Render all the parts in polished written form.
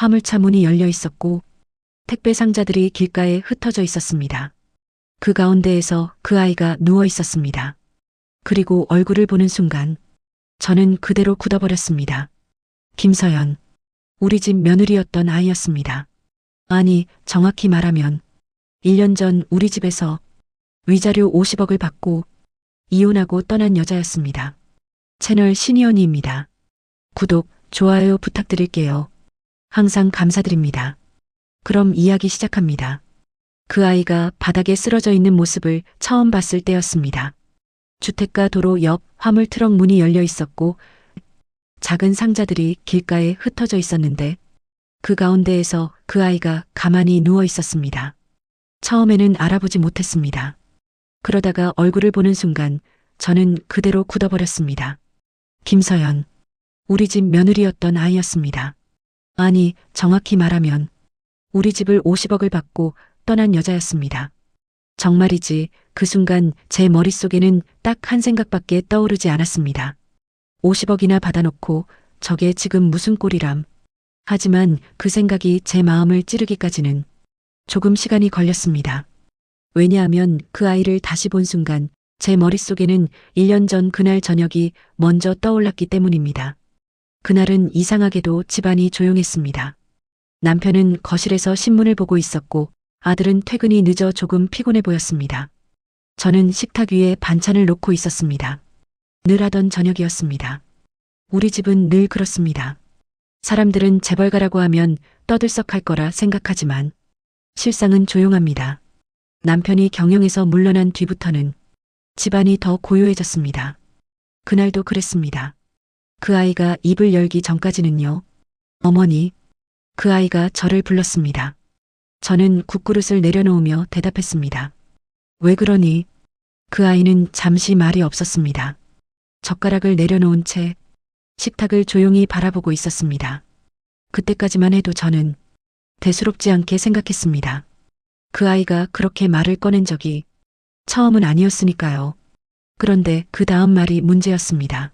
화물차 문이 열려 있었고 택배 상자들이 길가에 흩어져 있었습니다. 그 가운데에서 그 아이가 누워 있었습니다. 그리고 얼굴을 보는 순간 저는 그대로 굳어버렸습니다. 김서연, 우리 집 며느리였던 아이였습니다. 아니, 정확히 말하면 1년 전 우리 집에서 위자료 50억을 받고 이혼하고 떠난 여자였습니다. 채널 신이언니입니다. 구독, 좋아요 부탁드릴게요. 항상 감사드립니다. 그럼 이야기 시작합니다. 그 아이가 바닥에 쓰러져 있는 모습을 처음 봤을 때였습니다. 주택가 도로 옆 화물 트럭 문이 열려 있었고 작은 상자들이 길가에 흩어져 있었는데 그 가운데에서 그 아이가 가만히 누워 있었습니다. 처음에는 알아보지 못했습니다. 그러다가 얼굴을 보는 순간 저는 그대로 굳어버렸습니다. 김서연, 우리 집 며느리였던 아이였습니다. 아니, 정확히 말하면 우리 집을 50억을 받고 떠난 여자였습니다. 정말이지 그 순간 제 머릿속에는 딱 한 생각밖에 떠오르지 않았습니다. 50억이나 받아놓고 저게 지금 무슨 꼴이람. 하지만 그 생각이 제 마음을 찌르기까지는 조금 시간이 걸렸습니다. 왜냐하면 그 아이를 다시 본 순간 제 머릿속에는 1년 전 그날 저녁이 먼저 떠올랐기 때문입니다. 그날은 이상하게도 집안이 조용했습니다. 남편은 거실에서 신문을 보고 있었고 아들은 퇴근이 늦어 조금 피곤해 보였습니다. 저는 식탁 위에 반찬을 놓고 있었습니다. 늘 하던 저녁이었습니다. 우리 집은 늘 그렇습니다. 사람들은 재벌가라고 하면 떠들썩할 거라 생각하지만 실상은 조용합니다. 남편이 경영에서 물러난 뒤부터는 집안이 더 고요해졌습니다. 그날도 그랬습니다. 그 아이가 입을 열기 전까지는요. 어머니, 그 아이가 저를 불렀습니다. 저는 국그릇을 내려놓으며 대답했습니다. 왜 그러니? 그 아이는 잠시 말이 없었습니다. 젓가락을 내려놓은 채 식탁을 조용히 바라보고 있었습니다. 그때까지만 해도 저는 대수롭지 않게 생각했습니다. 그 아이가 그렇게 말을 꺼낸 적이 처음은 아니었으니까요. 그런데 그 다음 말이 문제였습니다.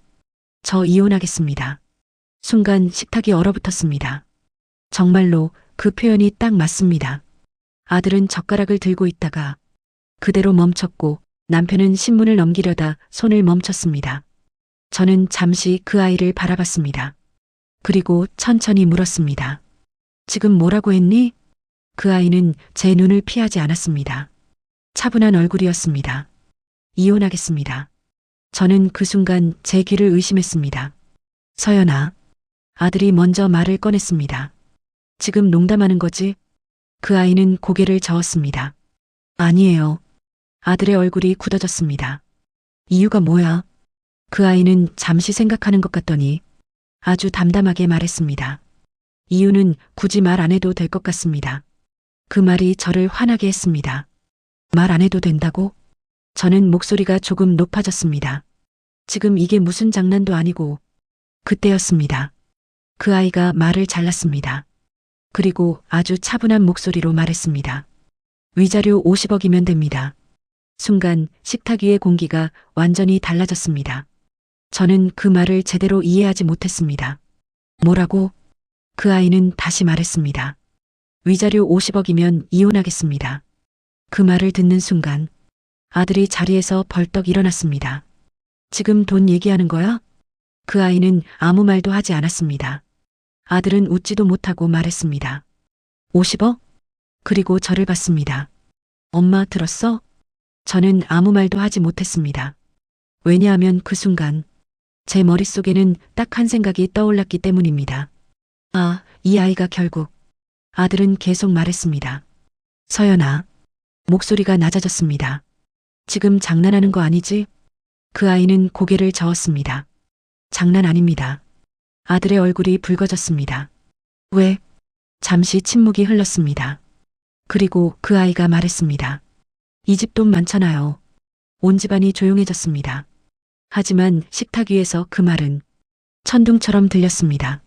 저 이혼하겠습니다. 순간 식탁이 얼어붙었습니다. 정말로 그 표현이 딱 맞습니다. 아들은 젓가락을 들고 있다가 그대로 멈췄고 남편은 신문을 넘기려다 손을 멈췄습니다. 저는 잠시 그 아이를 바라봤습니다. 그리고 천천히 물었습니다. 지금 뭐라고 했니? 그 아이는 제 눈을 피하지 않았습니다. 차분한 얼굴이었습니다. 이혼하겠습니다. 저는 그 순간 제 귀를 의심했습니다. 서연아, 아들이 먼저 말을 꺼냈습니다. 지금 농담하는 거지? 그 아이는 고개를 저었습니다. 아니에요. 아들의 얼굴이 굳어졌습니다. 이유가 뭐야? 그 아이는 잠시 생각하는 것 같더니 아주 담담하게 말했습니다. 이유는 굳이 말 안 해도 될 것 같습니다. 그 말이 저를 화나게 했습니다. 말 안 해도 된다고? 저는 목소리가 조금 높아졌습니다. 지금 이게 무슨 장난도 아니고 그때였습니다. 그 아이가 말을 잘랐습니다. 그리고 아주 차분한 목소리로 말했습니다. 위자료 50억이면 됩니다. 순간 식탁 위의 공기가 완전히 달라졌습니다. 저는 그 말을 제대로 이해하지 못했습니다. 뭐라고? 그 아이는 다시 말했습니다. 위자료 50억이면 이혼하겠습니다. 그 말을 듣는 순간 아들이 자리에서 벌떡 일어났습니다. 지금 돈 얘기하는 거야? 그 아이는 아무 말도 하지 않았습니다. 아들은 웃지도 못하고 말했습니다. 50억? 그리고 저를 봤습니다. 엄마 들었어? 저는 아무 말도 하지 못했습니다. 왜냐하면 그 순간 제 머릿속에는 딱 한 생각이 떠올랐기 때문입니다. 아, 이 아이가 결국. 아들은 계속 말했습니다. 서연아. 목소리가 낮아졌습니다. 지금 장난하는 거 아니지? 그 아이는 고개를 저었습니다. 장난 아닙니다. 아들의 얼굴이 붉어졌습니다. 왜? 잠시 침묵이 흘렀습니다. 그리고 그 아이가 말했습니다. 이 집 돈 많잖아요. 온 집안이 조용해졌습니다. 하지만 식탁 위에서 그 말은 천둥처럼 들렸습니다.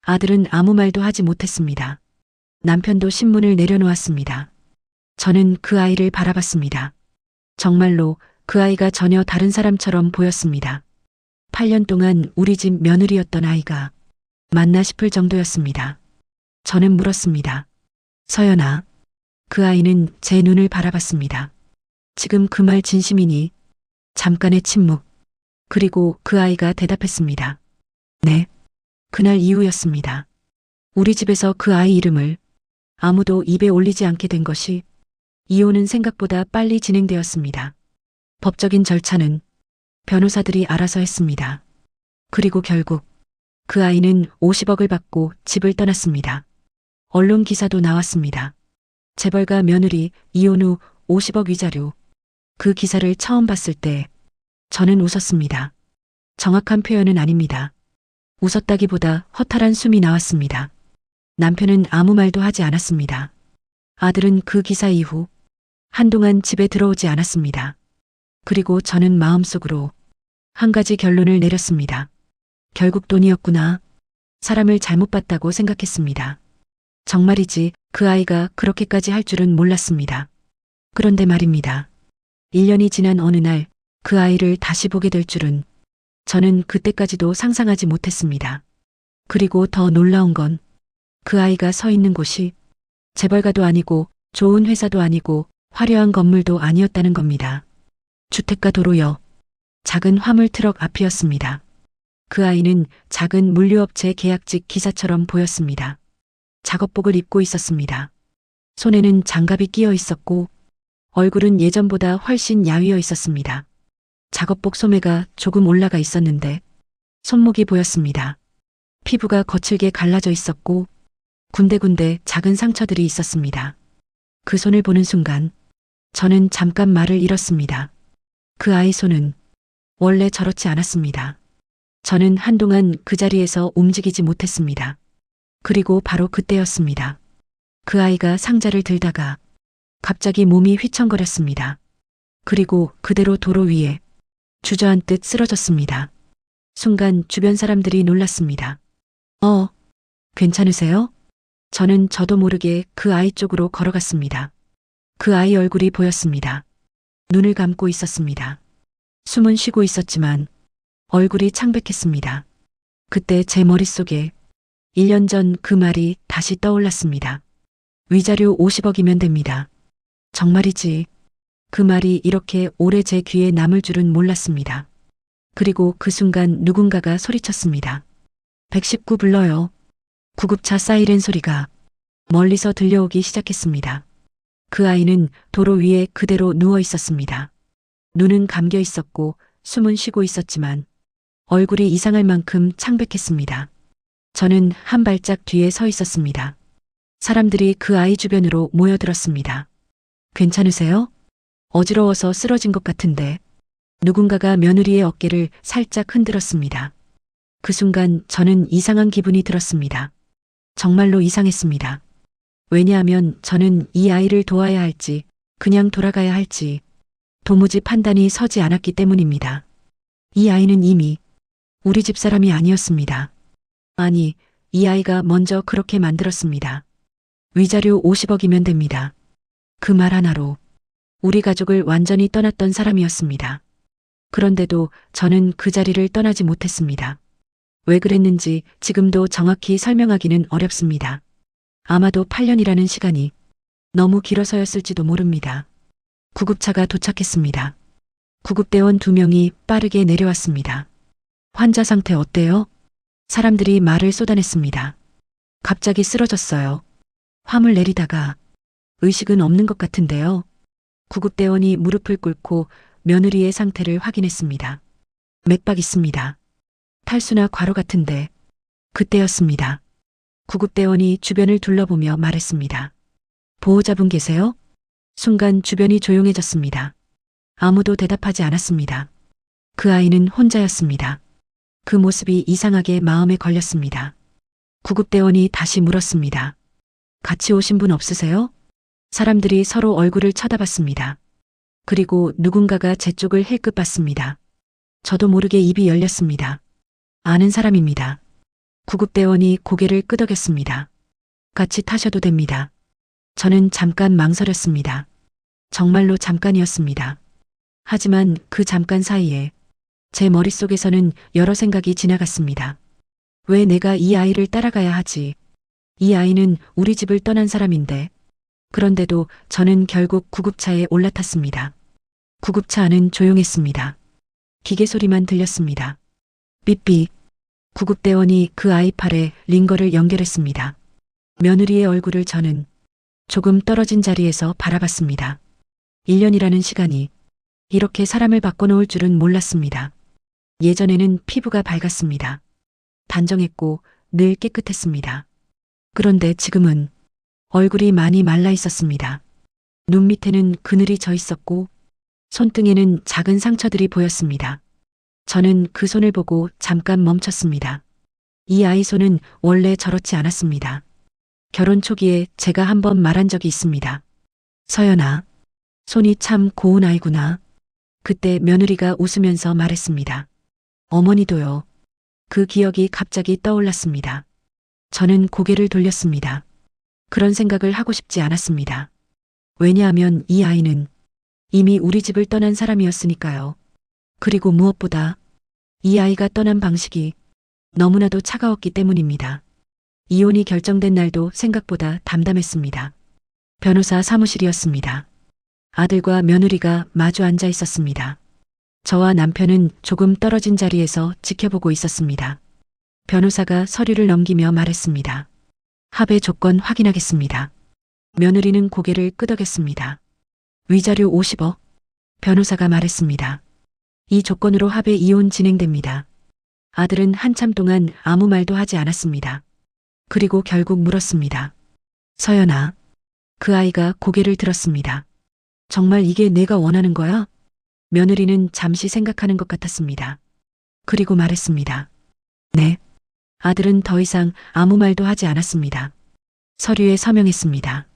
아들은 아무 말도 하지 못했습니다. 남편도 신문을 내려놓았습니다. 저는 그 아이를 바라봤습니다. 정말로 그 아이가 전혀 다른 사람처럼 보였습니다. 8년 동안 우리 집 며느리였던 아이가 맞나 싶을 정도였습니다. 저는 물었습니다. 서연아. 그 아이는 제 눈을 바라봤습니다. 지금 그 말 진심이니? 잠깐의 침묵. 그리고 그 아이가 대답했습니다. 네. 그날 이후였습니다. 우리 집에서 그 아이 이름을 아무도 입에 올리지 않게 된 것이 이혼은 생각보다 빨리 진행되었습니다. 법적인 절차는 변호사들이 알아서 했습니다. 그리고 결국 그 아이는 50억을 받고 집을 떠났습니다. 언론 기사도 나왔습니다. 재벌가 며느리 이혼 후 50억 위자료. 그 기사를 처음 봤을 때 저는 웃었습니다. 정확한 표현은 아닙니다. 웃었다기보다 허탈한 숨이 나왔습니다. 남편은 아무 말도 하지 않았습니다. 아들은 그 기사 이후 한동안 집에 들어오지 않았습니다. 그리고 저는 마음속으로 한 가지 결론을 내렸습니다. 결국 돈이었구나. 사람을 잘못 봤다고 생각했습니다. 정말이지 그 아이가 그렇게까지 할 줄은 몰랐습니다. 그런데 말입니다. 1년이 지난 어느 날 그 아이를 다시 보게 될 줄은 저는 그때까지도 상상하지 못했습니다. 그리고 더 놀라운 건 그 아이가 서 있는 곳이 재벌가도 아니고 좋은 회사도 아니고 화려한 건물도 아니었다는 겁니다. 주택가 도로여 작은 화물 트럭 앞이었습니다. 그 아이는 작은 물류업체 계약직 기사처럼 보였습니다. 작업복을 입고 있었습니다. 손에는 장갑이 끼어 있었고 얼굴은 예전보다 훨씬 야위어 있었습니다. 작업복 소매가 조금 올라가 있었는데 손목이 보였습니다. 피부가 거칠게 갈라져 있었고 군데군데 작은 상처들이 있었습니다. 그 손을 보는 순간 저는 잠깐 말을 잃었습니다. 그 아이 손은 원래 저렇지 않았습니다. 저는 한동안 그 자리에서 움직이지 못했습니다. 그리고 바로 그때였습니다. 그 아이가 상자를 들다가 갑자기 몸이 휘청거렸습니다. 그리고 그대로 도로 위에 주저앉듯 쓰러졌습니다. 순간 주변 사람들이 놀랐습니다. 괜찮으세요? 저도 모르게 그 아이 쪽으로 걸어갔습니다. 그 아이 얼굴이 보였습니다. 눈을 감고 있었습니다. 숨은 쉬고 있었지만 얼굴이 창백했습니다. 그때 제 머릿속에 1년 전 그 말이 다시 떠올랐습니다. 위자료 50억이면 됩니다. 정말이지. 그 말이 이렇게 오래 제 귀에 남을 줄은 몰랐습니다. 그리고 그 순간 누군가가 소리쳤습니다. 119 불러요. 구급차 사이렌 소리가 멀리서 들려오기 시작했습니다. 그 아이는 도로 위에 그대로 누워 있었습니다. 눈은 감겨 있었고 숨은 쉬고 있었지만 얼굴이 이상할 만큼 창백했습니다. 저는 한 발짝 뒤에 서 있었습니다. 사람들이 그 아이 주변으로 모여들었습니다. 괜찮으세요? 어지러워서 쓰러진 것 같은데. 누군가가 며느리의 어깨를 살짝 흔들었습니다. 그 순간 저는 이상한 기분이 들었습니다. 정말로 이상했습니다. 왜냐하면 저는 이 아이를 도와야 할지 그냥 돌아가야 할지 도무지 판단이 서지 않았기 때문입니다. 이 아이는 이미 우리 집 사람이 아니었습니다. 아니, 이 아이가 먼저 그렇게 만들었습니다. 위자료 50억이면 됩니다. 그 말 하나로 우리 가족을 완전히 떠났던 사람이었습니다. 그런데도 저는 그 자리를 떠나지 못했습니다. 왜 그랬는지 지금도 정확히 설명하기는 어렵습니다. 아마도 8년이라는 시간이 너무 길어서였을지도 모릅니다. 구급차가 도착했습니다. 구급대원 2명이 빠르게 내려왔습니다. 환자 상태 어때요? 사람들이 말을 쏟아냈습니다. 갑자기 쓰러졌어요. 화물 내리다가 의식은 없는 것 같은데요. 구급대원이 무릎을 꿇고 며느리의 상태를 확인했습니다. 맥박 있습니다. 탈수나 과로 같은데. 그때였습니다. 구급대원이 주변을 둘러보며 말했습니다. 보호자분 계세요? 순간 주변이 조용해졌습니다. 아무도 대답하지 않았습니다. 그 아이는 혼자였습니다. 그 모습이 이상하게 마음에 걸렸습니다. 구급대원이 다시 물었습니다. 같이 오신 분 없으세요? 사람들이 서로 얼굴을 쳐다봤습니다. 그리고 누군가가 제 쪽을 힐끗 봤습니다. 저도 모르게 입이 열렸습니다. 아는 사람입니다. 구급대원이 고개를 끄덕였습니다. 같이 타셔도 됩니다. 저는 잠깐 망설였습니다. 정말로 잠깐이었습니다. 하지만 그 잠깐 사이에 제 머릿속에서는 여러 생각이 지나갔습니다. 왜 내가 이 아이를 따라가야 하지? 이 아이는 우리 집을 떠난 사람인데, 그런데도 저는 결국 구급차에 올라탔습니다. 구급차 안은 조용했습니다. 기계 소리만 들렸습니다. 삐삐. 구급대원이 그 아이 팔에 링거를 연결했습니다. 며느리의 얼굴을 저는 조금 떨어진 자리에서 바라봤습니다. 1년이라는 시간이 이렇게 사람을 바꿔놓을 줄은 몰랐습니다. 예전에는 피부가 밝았습니다. 단정했고 늘 깨끗했습니다. 그런데 지금은 얼굴이 많이 말라 있었습니다. 눈 밑에는 그늘이 져 있었고 손등에는 작은 상처들이 보였습니다. 저는 그 손을 보고 잠깐 멈췄습니다. 이 아이 손은 원래 저렇지 않았습니다. 결혼 초기에 제가 한번 말한 적이 있습니다. 서연아, 손이 참 고운 아이구나. 그때 며느리가 웃으면서 말했습니다. 어머니도요. 그 기억이 갑자기 떠올랐습니다. 저는 고개를 돌렸습니다. 그런 생각을 하고 싶지 않았습니다. 왜냐하면 이 아이는 이미 우리 집을 떠난 사람이었으니까요. 그리고 무엇보다 이 아이가 떠난 방식이 너무나도 차가웠기 때문입니다. 이혼이 결정된 날도 생각보다 담담했습니다. 변호사 사무실이었습니다. 아들과 며느리가 마주 앉아 있었습니다. 저와 남편은 조금 떨어진 자리에서 지켜보고 있었습니다. 변호사가 서류를 넘기며 말했습니다. 합의 조건 확인하겠습니다. 며느리는 고개를 끄덕였습니다. 위자료 50억. 변호사가 말했습니다. 이 조건으로 합의 이혼 진행됩니다. 아들은 한참 동안 아무 말도 하지 않았습니다. 그리고 결국 물었습니다. 서연아, 그 아이가 고개를 들었습니다. 정말 이게 내가 원하는 거야? 며느리는 잠시 생각하는 것 같았습니다. 그리고 말했습니다. 네. 아들은 더 이상 아무 말도 하지 않았습니다. 서류에 서명했습니다.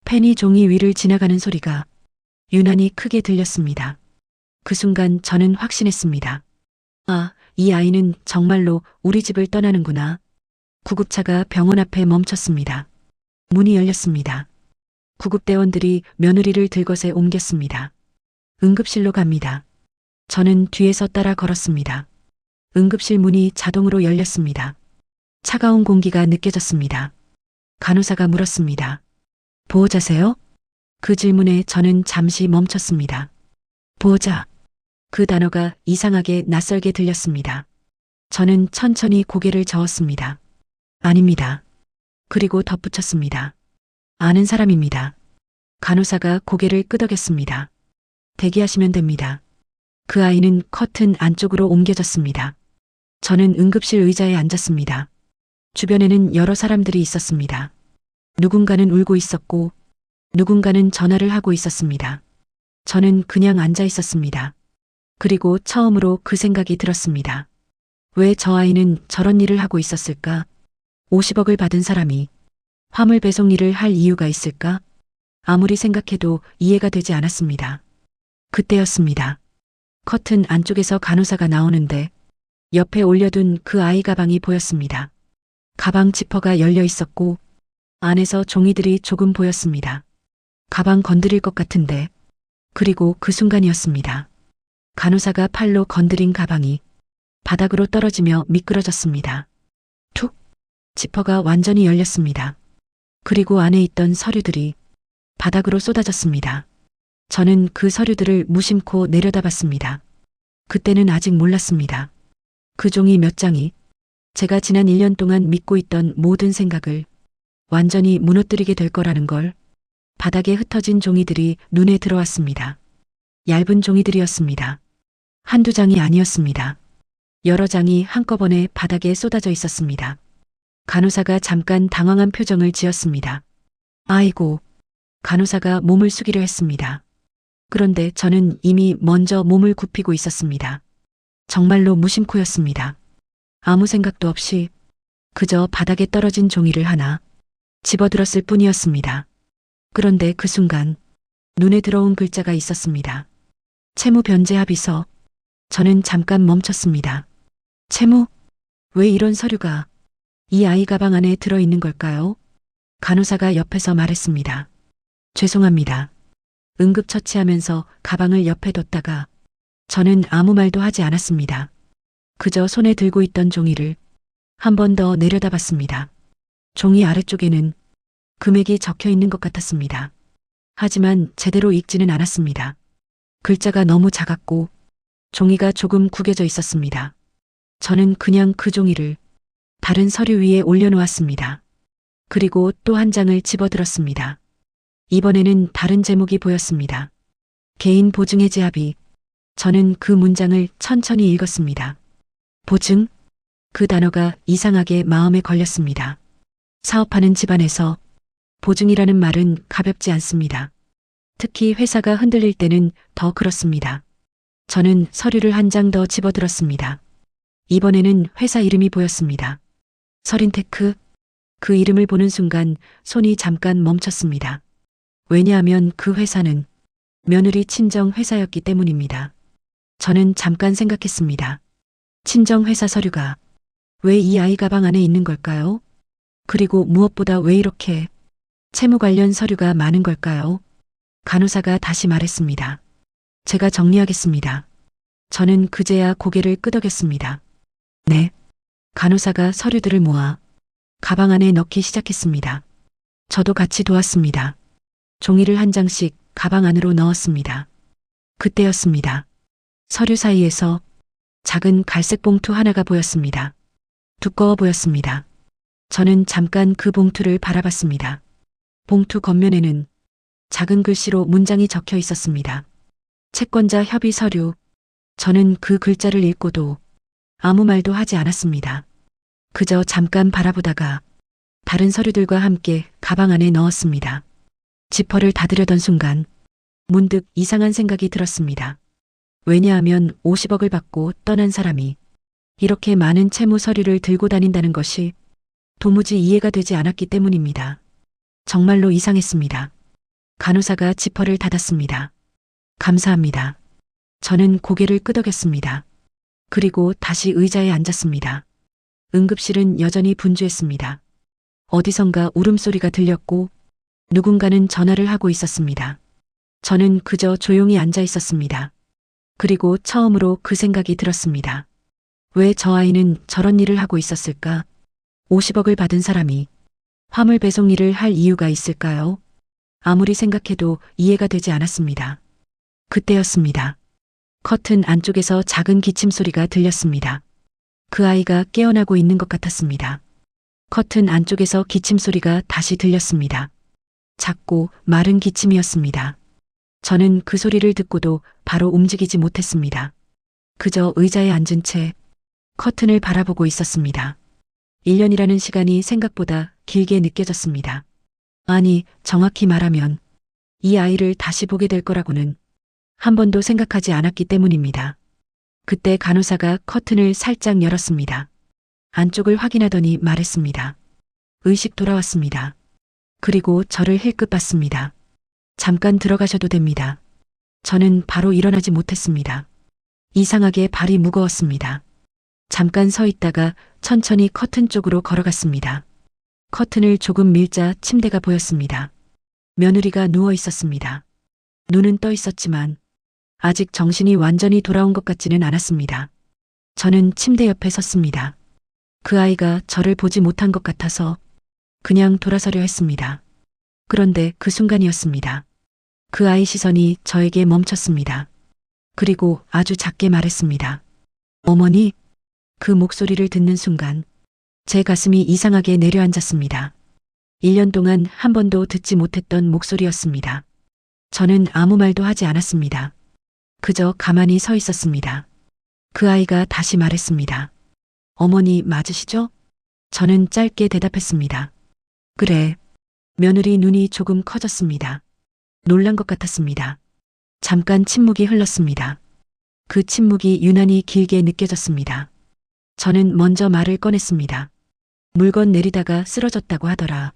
펜이 종이 위를 지나가는 소리가 유난히 크게 들렸습니다. 그 순간 저는 확신했습니다. 아, 이 아이는 정말로 우리 집을 떠나는구나. 구급차가 병원 앞에 멈췄습니다. 문이 열렸습니다. 구급대원들이 며느리를 들것에 옮겼습니다. 응급실로 갑니다. 저는 뒤에서 따라 걸었습니다. 응급실 문이 자동으로 열렸습니다. 차가운 공기가 느껴졌습니다. 간호사가 물었습니다. 보호자세요? 그 질문에 저는 잠시 멈췄습니다. 보호자. 그 단어가 이상하게 낯설게 들렸습니다. 저는 천천히 고개를 저었습니다. 아닙니다. 그리고 덧붙였습니다. 아는 사람입니다. 간호사가 고개를 끄덕였습니다. 대기하시면 됩니다. 그 아이는 커튼 안쪽으로 옮겨졌습니다. 저는 응급실 의자에 앉았습니다. 주변에는 여러 사람들이 있었습니다. 누군가는 울고 있었고 누군가는 전화를 하고 있었습니다. 저는 그냥 앉아 있었습니다. 그리고 처음으로 그 생각이 들었습니다. 왜 저 아이는 저런 일을 하고 있었을까? 50억을 받은 사람이 화물 배송 일을 할 이유가 있을까? 아무리 생각해도 이해가 되지 않았습니다. 그때였습니다. 커튼 안쪽에서 간호사가 나오는데 옆에 올려둔 그 아이 가방이 보였습니다. 가방 지퍼가 열려 있었고 안에서 종이들이 조금 보였습니다. 가방 건드릴 것 같은데. 그리고 그 순간이었습니다. 간호사가 팔로 건드린 가방이 바닥으로 떨어지며 미끄러졌습니다. 툭! 지퍼가 완전히 열렸습니다. 그리고 안에 있던 서류들이 바닥으로 쏟아졌습니다. 저는 그 서류들을 무심코 내려다봤습니다. 그때는 아직 몰랐습니다. 그 종이 몇 장이 제가 지난 1년 동안 믿고 있던 모든 생각을 완전히 무너뜨리게 될 거라는 걸. 바닥에 흩어진 종이들이 눈에 들어왔습니다. 얇은 종이들이었습니다. 한두 장이 아니었습니다. 여러 장이 한꺼번에 바닥에 쏟아져 있었습니다. 간호사가 잠깐 당황한 표정을 지었습니다. 아이고. 간호사가 몸을 숙이려 했습니다. 그런데 저는 이미 먼저 몸을 굽히고 있었습니다. 정말로 무심코였습니다. 아무 생각도 없이 그저 바닥에 떨어진 종이를 하나 집어들었을 뿐이었습니다. 그런데 그 순간 눈에 들어온 글자가 있었습니다. 채무 변제 합의서. 저는 잠깐 멈췄습니다. 채무? 왜 이런 서류가 이 아이 가방 안에 들어있는 걸까요? 간호사가 옆에서 말했습니다. 죄송합니다. 응급처치하면서 가방을 옆에 뒀다가 저는 아무 말도 하지 않았습니다. 그저 손에 들고 있던 종이를 한 번 더 내려다봤습니다. 종이 아래쪽에는 금액이 적혀 있는 것 같았습니다. 하지만 제대로 읽지는 않았습니다. 글자가 너무 작았고 종이가 조금 구겨져 있었습니다. 저는 그냥 그 종이를 다른 서류 위에 올려놓았습니다. 그리고 또 한 장을 집어들었습니다. 이번에는 다른 제목이 보였습니다. 개인 보증해지 합의. 저는 그 문장을 천천히 읽었습니다. 보증? 그 단어가 이상하게 마음에 걸렸습니다. 사업하는 집안에서 보증이라는 말은 가볍지 않습니다. 특히 회사가 흔들릴 때는 더 그렇습니다. 저는 서류를 한 장 더 집어들었습니다. 이번에는 회사 이름이 보였습니다. 서린테크. 그 이름을 보는 순간 손이 잠깐 멈췄습니다. 왜냐하면 그 회사는 며느리 친정 회사였기 때문입니다. 저는 잠깐 생각했습니다. 친정 회사 서류가 왜 이 아이 가방 안에 있는 걸까요? 그리고 무엇보다 왜 이렇게 채무 관련 서류가 많은 걸까요? 간호사가 다시 말했습니다. 제가 정리하겠습니다. 저는 그제야 고개를 끄덕였습니다. 네. 간호사가 서류들을 모아 가방 안에 넣기 시작했습니다. 저도 같이 도왔습니다. 종이를 한 장씩 가방 안으로 넣었습니다. 그때였습니다. 서류 사이에서 작은 갈색 봉투 하나가 보였습니다. 두꺼워 보였습니다. 저는 잠깐 그 봉투를 바라봤습니다. 봉투 겉면에는 작은 글씨로 문장이 적혀 있었습니다. 채권자 협의 서류. 저는 그 글자를 읽고도 아무 말도 하지 않았습니다. 그저 잠깐 바라보다가 다른 서류들과 함께 가방 안에 넣었습니다. 지퍼를 닫으려던 순간 문득 이상한 생각이 들었습니다. 왜냐하면 50억을 받고 떠난 사람이 이렇게 많은 채무 서류를 들고 다닌다는 것이 도무지 이해가 되지 않았기 때문입니다. 정말로 이상했습니다. 간호사가 지퍼를 닫았습니다. 감사합니다. 저는 고개를 끄덕였습니다. 그리고 다시 의자에 앉았습니다. 응급실은 여전히 분주했습니다. 어디선가 울음소리가 들렸고 누군가는 전화를 하고 있었습니다. 저는 그저 조용히 앉아 있었습니다. 그리고 처음으로 그 생각이 들었습니다. 왜 저 아이는 저런 일을 하고 있었을까? 50억을 받은 사람이 화물 배송 일을 할 이유가 있을까요? 아무리 생각해도 이해가 되지 않았습니다. 그때였습니다. 커튼 안쪽에서 작은 기침 소리가 들렸습니다. 그 아이가 깨어나고 있는 것 같았습니다. 커튼 안쪽에서 기침 소리가 다시 들렸습니다. 작고 마른 기침이었습니다. 저는 그 소리를 듣고도 바로 움직이지 못했습니다. 그저 의자에 앉은 채 커튼을 바라보고 있었습니다. 1년이라는 시간이 생각보다 길게 느껴졌습니다. 아니, 정확히 말하면 이 아이를 다시 보게 될 거라고는 한 번도 생각하지 않았기 때문입니다. 그때 간호사가 커튼을 살짝 열었습니다. 안쪽을 확인하더니 말했습니다. 의식 돌아왔습니다. 그리고 저를 힐끗 봤습니다. 잠깐 들어가셔도 됩니다. 저는 바로 일어나지 못했습니다. 이상하게 발이 무거웠습니다. 잠깐 서 있다가 천천히 커튼 쪽으로 걸어갔습니다. 커튼을 조금 밀자 침대가 보였습니다. 며느리가 누워 있었습니다. 눈은 떠 있었지만 아직 정신이 완전히 돌아온 것 같지는 않았습니다. 저는 침대 옆에 섰습니다. 그 아이가 저를 보지 못한 것 같아서 그냥 돌아서려 했습니다. 그런데 그 순간이었습니다. 그 아이 시선이 저에게 멈췄습니다. 그리고 아주 작게 말했습니다. 어머니. 그 목소리를 듣는 순간 제 가슴이 이상하게 내려앉았습니다. 1년 동안 한 번도 듣지 못했던 목소리였습니다. 저는 아무 말도 하지 않았습니다. 그저 가만히 서 있었습니다. 그 아이가 다시 말했습니다. 어머니 맞으시죠? 저는 짧게 대답했습니다. 그래. 며느리 눈이 조금 커졌습니다. 놀란 것 같았습니다. 잠깐 침묵이 흘렀습니다. 그 침묵이 유난히 길게 느껴졌습니다. 저는 먼저 말을 꺼냈습니다. 물건 내리다가 쓰러졌다고 하더라.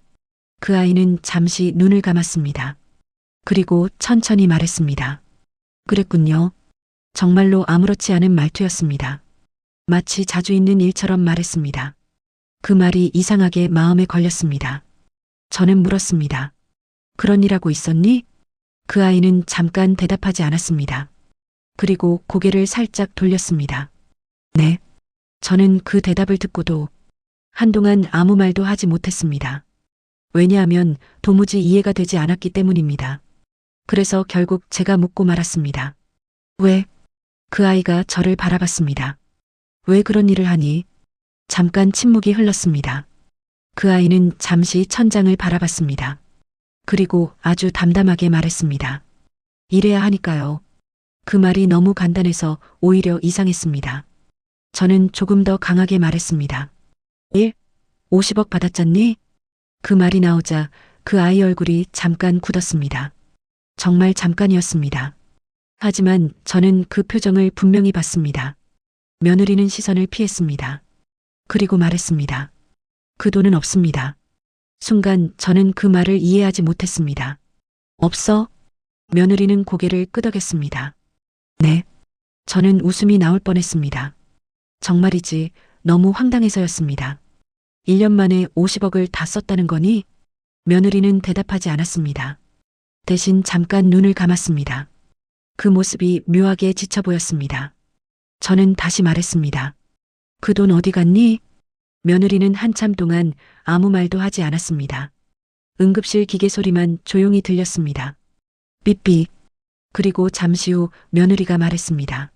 그 아이는 잠시 눈을 감았습니다. 그리고 천천히 말했습니다. 그랬군요. 정말로 아무렇지 않은 말투였습니다. 마치 자주 있는 일처럼 말했습니다. 그 말이 이상하게 마음에 걸렸습니다. 저는 물었습니다. 그런 일하고 있었니? 그 아이는 잠깐 대답하지 않았습니다. 그리고 고개를 살짝 돌렸습니다. 네. 저는 그 대답을 듣고도 한동안 아무 말도 하지 못했습니다. 왜냐하면 도무지 이해가 되지 않았기 때문입니다. 그래서 결국 제가 묻고 말았습니다. 왜? 그 아이가 저를 바라봤습니다. 왜 그런 일을 하니? 잠깐 침묵이 흘렀습니다. 그 아이는 잠시 천장을 바라봤습니다. 그리고 아주 담담하게 말했습니다. 이래야 하니까요. 그 말이 너무 간단해서 오히려 이상했습니다. 저는 조금 더 강하게 말했습니다. 50억 받았잖니? 그 말이 나오자 그 아이 얼굴이 잠깐 굳었습니다. 정말 잠깐이었습니다. 하지만 저는 그 표정을 분명히 봤습니다. 며느리는 시선을 피했습니다. 그리고 말했습니다. 그 돈은 없습니다. 순간 저는 그 말을 이해하지 못했습니다. 없어? 며느리는 고개를 끄덕였습니다. 네. 저는 웃음이 나올 뻔했습니다. 정말이지 너무 황당해서였습니다. 1년 만에 50억을 다 썼다는 거니? 며느리는 대답하지 않았습니다. 대신 잠깐 눈을 감았습니다. 그 모습이 묘하게 지쳐 보였습니다. 저는 다시 말했습니다. 그 돈 어디 갔니? 며느리는 한참 동안 아무 말도 하지 않았습니다. 응급실 기계 소리만 조용히 들렸습니다. 삐삐. 그리고 잠시 후 며느리가 말했습니다.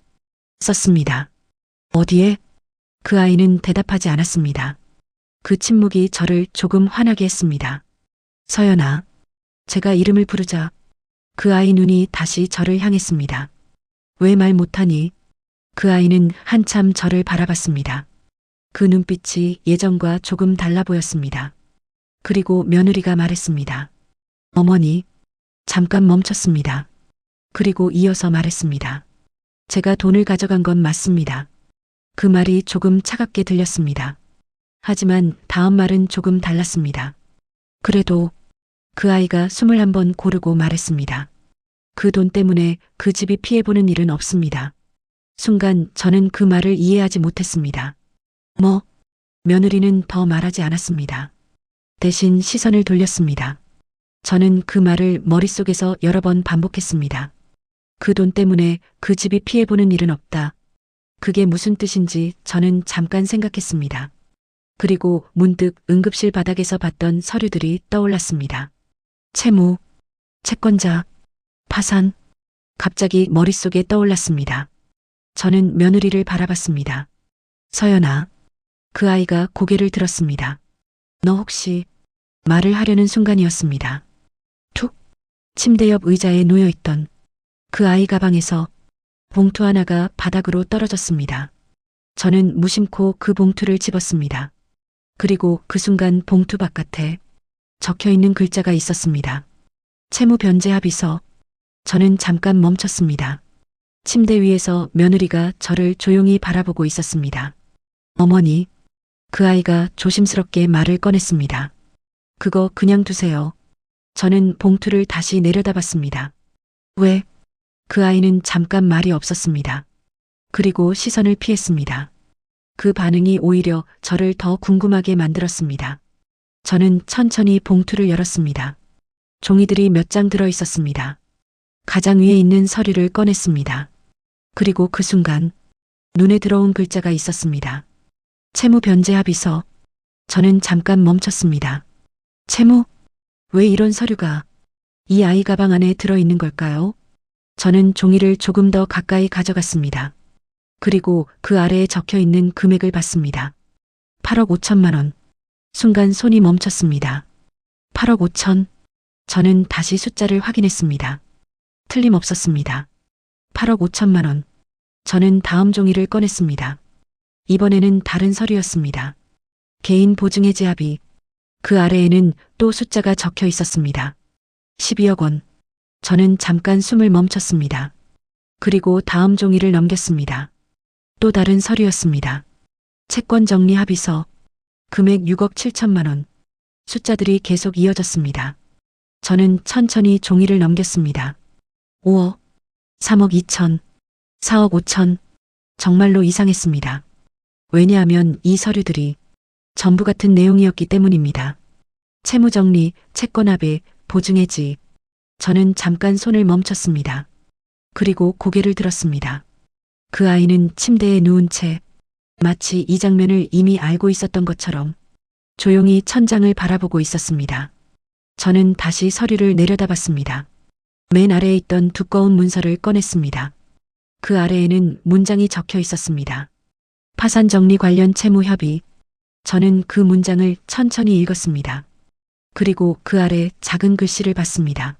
썼습니다. 어디에? 그 아이는 대답하지 않았습니다. 그 침묵이 저를 조금 화나게 했습니다. 서연아. 제가 이름을 부르자 그 아이 눈이 다시 저를 향했습니다. 왜 말 못하니? 그 아이는 한참 저를 바라봤습니다. 그 눈빛이 예전과 조금 달라 보였습니다. 그리고 며느리가 말했습니다. 어머니. 잠깐 멈췄습니다. 그리고 이어서 말했습니다. 제가 돈을 가져간 건 맞습니다. 그 말이 조금 차갑게 들렸습니다. 하지만 다음 말은 조금 달랐습니다. 그래도 그 아이가 21번 고르고 말했습니다. 그 돈 때문에 그 집이 피해보는 일은 없습니다. 순간 저는 그 말을 이해하지 못했습니다. 뭐? 며느리는 더 말하지 않았습니다. 대신 시선을 돌렸습니다. 저는 그 말을 머릿속에서 여러 번 반복했습니다. 그 돈 때문에 그 집이 피해보는 일은 없다. 그게 무슨 뜻인지 저는 잠깐 생각했습니다. 그리고 문득 응급실 바닥에서 봤던 서류들이 떠올랐습니다. 채무, 채권자, 파산. 갑자기 머릿속에 떠올랐습니다. 저는 며느리를 바라봤습니다. 서연아. 그 아이가 고개를 들었습니다. 너 혹시 말을 하려는 순간이었습니다. 툭. 침대 옆 의자에 놓여있던 그 아이 가방에서 봉투 하나가 바닥으로 떨어졌습니다. 저는 무심코 그 봉투를 집었습니다. 그리고 그 순간 봉투 바깥에 적혀있는 글자가 있었습니다. 채무 변제 합의서. 저는 잠깐 멈췄습니다. 침대 위에서 며느리가 저를 조용히 바라보고 있었습니다. 어머니. 그 아이가 조심스럽게 말을 꺼냈습니다. 그거 그냥 두세요. 저는 봉투를 다시 내려다봤습니다. 왜? 그 아이는 잠깐 말이 없었습니다. 그리고 시선을 피했습니다. 그 반응이 오히려 저를 더 궁금하게 만들었습니다. 저는 천천히 봉투를 열었습니다. 종이들이 몇 장 들어 있었습니다. 가장 위에 있는 서류를 꺼냈습니다. 그리고 그 순간 눈에 들어온 글자가 있었습니다. 채무 변제 합의서. 저는 잠깐 멈췄습니다. 채무? 왜 이런 서류가 이 아이 가방 안에 들어있는 걸까요? 저는 종이를 조금 더 가까이 가져갔습니다. 그리고 그 아래에 적혀있는 금액을 봤습니다. 8억 5천만 원. 순간 손이 멈췄습니다. 8억 5천. 저는 다시 숫자를 확인했습니다. 틀림없었습니다. 8억 5천만 원. 저는 다음 종이를 꺼냈습니다. 이번에는 다른 서류였습니다. 개인 보증해지 합의. 그 아래에는 또 숫자가 적혀 있었습니다. 12억 원. 저는 잠깐 숨을 멈췄습니다. 그리고 다음 종이를 넘겼습니다. 또 다른 서류였습니다. 채권 정리 합의서. 금액 6억 7천만 원. 숫자들이 계속 이어졌습니다. 저는 천천히 종이를 넘겼습니다. 5억, 3억 2천, 4억 5천. 정말로 이상했습니다. 왜냐하면 이 서류들이 전부 같은 내용이었기 때문입니다. 채무정리, 채권합의, 보증해지. 저는 잠깐 손을 멈췄습니다. 그리고 고개를 들었습니다. 그 아이는 침대에 누운 채 마치 이 장면을 이미 알고 있었던 것처럼 조용히 천장을 바라보고 있었습니다. 저는 다시 서류를 내려다봤습니다. 맨 아래에 있던 두꺼운 문서를 꺼냈습니다. 그 아래에는 문장이 적혀 있었습니다. 파산 정리 관련 채무 협의. 저는 그 문장을 천천히 읽었습니다. 그리고 그 아래 작은 글씨를 봤습니다.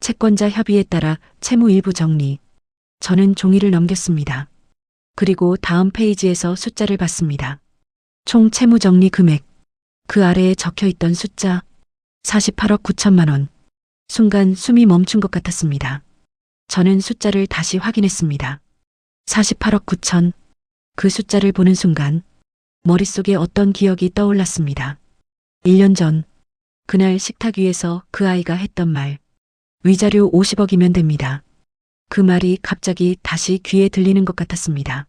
채권자 협의에 따라 채무 일부 정리. 저는 종이를 넘겼습니다. 그리고 다음 페이지에서 숫자를 봤습니다. 총 채무 정리 금액. 그 아래에 적혀 있던 숫자 48억 9천만 원. 순간 숨이 멈춘 것 같았습니다. 저는 숫자를 다시 확인했습니다. 48억 9천. 그 숫자를 보는 순간 머릿속에 어떤 기억이 떠올랐습니다. 1년 전 그날 식탁 위에서 그 아이가 했던 말. 위자료 50억이면 됩니다. 그 말이 갑자기 다시 귀에 들리는 것 같았습니다.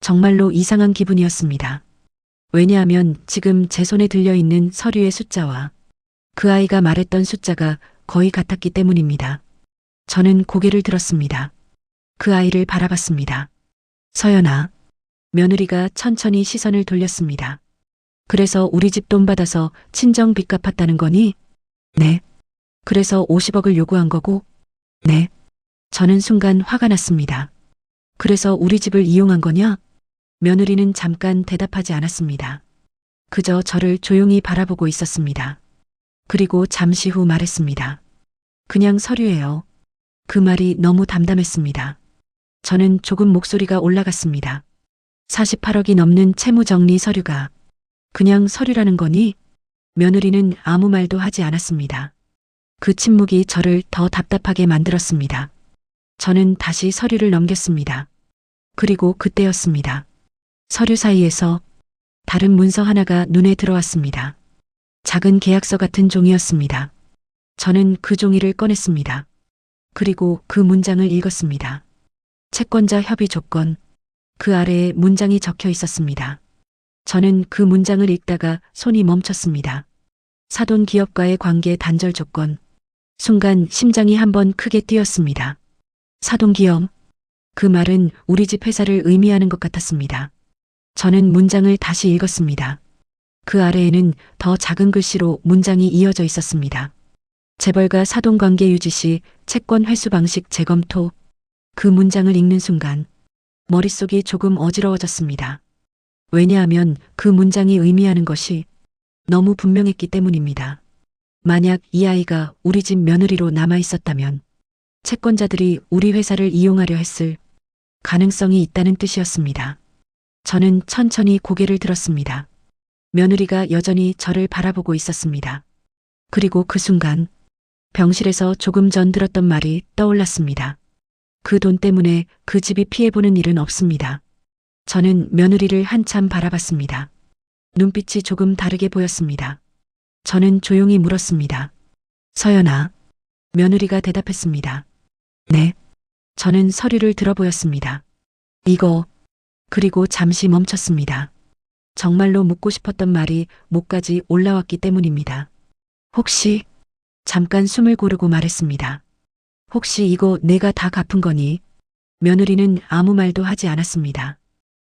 정말로 이상한 기분이었습니다. 왜냐하면 지금 제 손에 들려있는 서류의 숫자와 그 아이가 말했던 숫자가 거의 같았기 때문입니다. 저는 고개를 들었습니다. 그 아이를 바라봤습니다. 서연아. 며느리가 천천히 시선을 돌렸습니다. 그래서 우리 집 돈 받아서 친정 빚 갚았다는 거니? 네. 그래서 50억을 요구한 거고? 네. 저는 순간 화가 났습니다. 그래서 우리 집을 이용한 거냐? 며느리는 잠깐 대답하지 않았습니다. 그저 저를 조용히 바라보고 있었습니다. 그리고 잠시 후 말했습니다. 그냥 서류예요. 그 말이 너무 담담했습니다. 저는 조금 목소리가 올라갔습니다. 48억이 넘는 채무정리 서류가 그냥 서류라는 거니? 며느리는 아무 말도 하지 않았습니다. 그 침묵이 저를 더 답답하게 만들었습니다. 저는 다시 서류를 넘겼습니다. 그리고 그때였습니다. 서류 사이에서 다른 문서 하나가 눈에 들어왔습니다. 작은 계약서 같은 종이였습니다. 저는 그 종이를 꺼냈습니다. 그리고 그 문장을 읽었습니다. 채권자 협의 조건. 그 아래에 문장이 적혀 있었습니다. 저는 그 문장을 읽다가 손이 멈췄습니다. 사돈 기업과의 관계 단절 조건. 순간 심장이 한번 크게 뛰었습니다. 사돈 기업. 그 말은 우리 집 회사를 의미하는 것 같았습니다. 저는 문장을 다시 읽었습니다. 그 아래에는 더 작은 글씨로 문장이 이어져 있었습니다. 재벌과 사돈 관계 유지 시 채권 회수 방식 재검토. 그 문장을 읽는 순간 머릿속이 조금 어지러워졌습니다. 왜냐하면 그 문장이 의미하는 것이 너무 분명했기 때문입니다. 만약 이 아이가 우리 집 며느리로 남아 있었다면 채권자들이 우리 회사를 이용하려 했을 가능성이 있다는 뜻이었습니다. 저는 천천히 고개를 들었습니다. 며느리가 여전히 저를 바라보고 있었습니다. 그리고 그 순간 병실에서 조금 전 들었던 말이 떠올랐습니다. 그 돈 때문에 그 집이 피해보는 일은 없습니다. 저는 며느리를 한참 바라봤습니다. 눈빛이 조금 다르게 보였습니다. 저는 조용히 물었습니다. 서연아. 며느리가 대답했습니다. 네. 저는 서류를 들어보였습니다. 이거. 그리고 잠시 멈췄습니다. 정말로 묻고 싶었던 말이 목까지 올라왔기 때문입니다. 혹시. 잠깐 숨을 고르고 말했습니다. 혹시 이거 내가 다 갚은 거니? 며느리는 아무 말도 하지 않았습니다.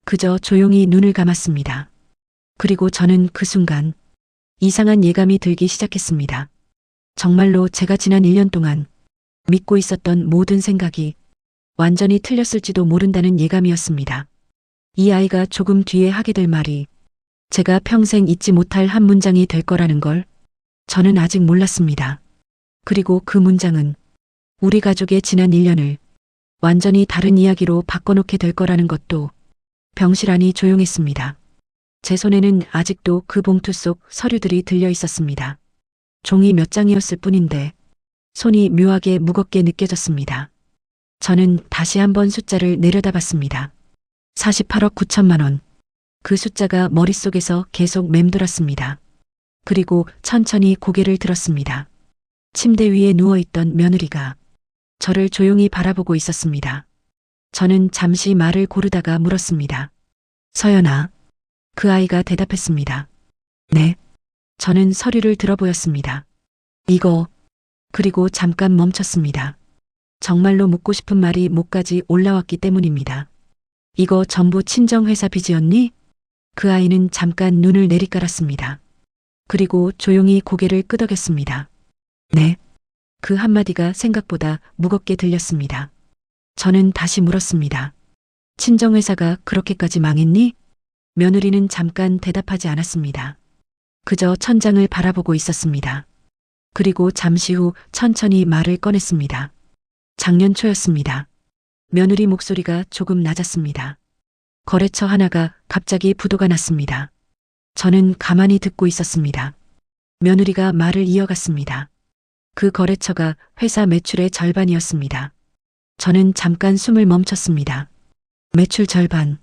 그저 조용히 눈을 감았습니다. 그리고 저는 그 순간 이상한 예감이 들기 시작했습니다. 정말로 제가 지난 1년 동안 믿고 있었던 모든 생각이 완전히 틀렸을지도 모른다는 예감이었습니다. 이 아이가 조금 뒤에 하게 될 말이 제가 평생 잊지 못할 한 문장이 될 거라는 걸 저는 아직 몰랐습니다. 그리고 그 문장은 우리 가족의 지난 1년을 완전히 다른 이야기로 바꿔놓게 될 거라는 것도 병실 안이 조용했습니다. 제 손에는 아직도 그 봉투 속 서류들이 들려 있었습니다. 종이 몇 장이었을 뿐인데 손이 묘하게 무겁게 느껴졌습니다. 저는 다시 한번 숫자를 내려다봤습니다. 48억 9천만 원. 그 숫자가 머릿속에서 계속 맴돌았습니다. 그리고 천천히 고개를 들었습니다. 침대 위에 누워있던 며느리가 저를 조용히 바라보고 있었습니다. 저는 잠시 말을 고르다가 물었습니다. 서연아. 그 아이가 대답했습니다. 네. 저는 서류를 들어보였습니다. 이거. 그리고 잠깐 멈췄습니다. 정말로 묻고 싶은 말이 목까지 올라왔기 때문입니다. 이거 전부 친정회사 빚이었니? 그 아이는 잠깐 눈을 내리깔았습니다. 그리고 조용히 고개를 끄덕였습니다. 네. 그 한마디가 생각보다 무겁게 들렸습니다. 저는 다시 물었습니다. 친정회사가 그렇게까지 망했니? 며느리는 잠깐 대답하지 않았습니다. 그저 천장을 바라보고 있었습니다. 그리고 잠시 후 천천히 말을 꺼냈습니다. 작년 초였습니다. 며느리 목소리가 조금 낮았습니다. 거래처 하나가 갑자기 부도가 났습니다. 저는 가만히 듣고 있었습니다. 며느리가 말을 이어갔습니다. 그 거래처가 회사 매출의 절반이었습니다. 저는 잠깐 숨을 멈췄습니다. 매출 절반.